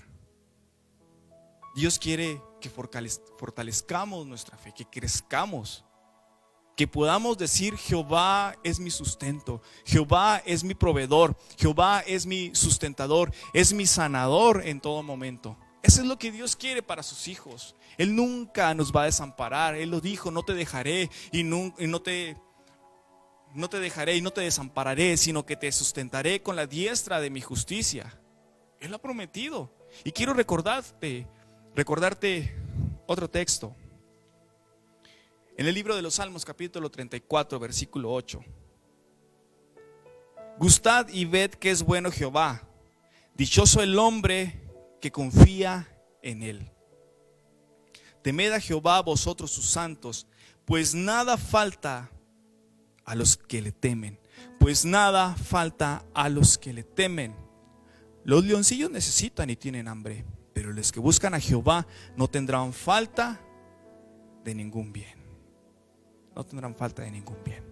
Dios quiere que fortalezcamos nuestra fe, que crezcamos, que podamos decir: Jehová es mi sustento, Jehová es mi proveedor, Jehová es mi sustentador, es mi sanador en todo momento. Eso es lo que Dios quiere para sus hijos. Él nunca nos va a desamparar. Él lo dijo: no te dejaré y no te dejaré y no te desampararé, sino que te sustentaré con la diestra de mi justicia. Él lo ha prometido. Y quiero recordarte otro texto. En el libro de los Salmos, capítulo 34, versículo 8. Gustad y ved que es bueno Jehová. Dichoso el hombre que confía en él. Temed a Jehová vosotros sus santos, pues nada falta a los que le temen. Pues nada falta a los que le temen. Los leoncillos necesitan y tienen hambre, pero los que buscan a Jehová no tendrán falta de ningún bien. No tendrán falta de ningún bien.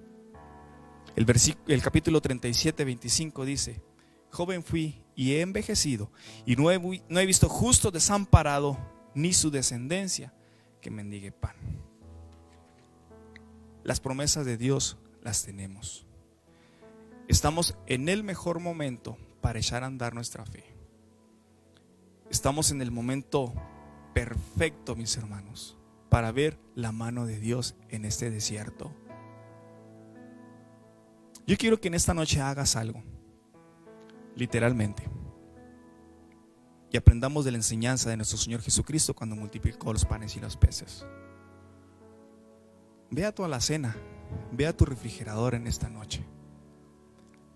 El capítulo 37, 25 dice: joven fui y he envejecido, y no he visto justo desamparado, ni su descendencia que mendigue pan. Las promesas de Dios las tenemos. Estamos en el mejor momento para echar a andar nuestra fe. Estamos en el momento perfecto, mis hermanos, para ver la mano de Dios en este desierto. Yo quiero que en esta noche hagas algo, literalmente, y aprendamos de la enseñanza de nuestro Señor Jesucristo cuando multiplicó los panes y los peces. Ve a tu alacena, ve a tu refrigerador en esta noche.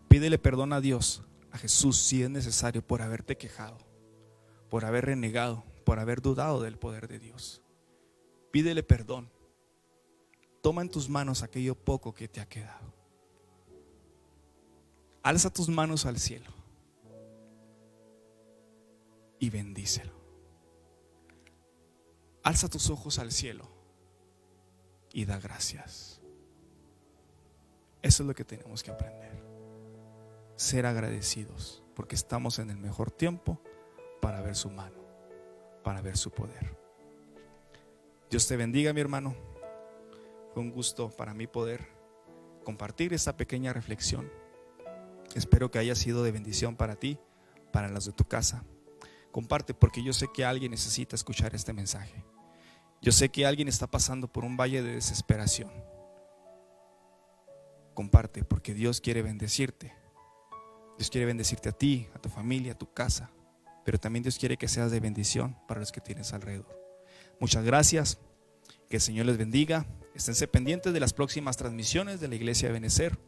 Pídele perdón a Dios, a Jesús, si es necesario, por haberte quejado, por haber renegado, por haber dudado del poder de Dios. Pídele perdón. Toma en tus manos aquello poco que te ha quedado. Alza tus manos al cielo y bendícelo. Alza tus ojos al cielo y da gracias. Eso es lo que tenemos que aprender. Ser agradecidos, porque estamos en el mejor tiempo para ver su mano, para ver su poder. Dios te bendiga, mi hermano. Fue un gusto para mí poder compartir esta pequeña reflexión. Espero que haya sido de bendición para ti, para los de tu casa. Comparte, porque yo sé que alguien necesita escuchar este mensaje. Yo sé que alguien está pasando por un valle de desesperación. Comparte, porque Dios quiere bendecirte. Dios quiere bendecirte a ti, a tu familia, a tu casa. Pero también Dios quiere que seas de bendición para los que tienes alrededor. Muchas gracias. Que el Señor les bendiga. Esténse pendientes de las próximas transmisiones de la Iglesia de Benecer.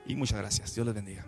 Y muchas gracias. Dios les bendiga.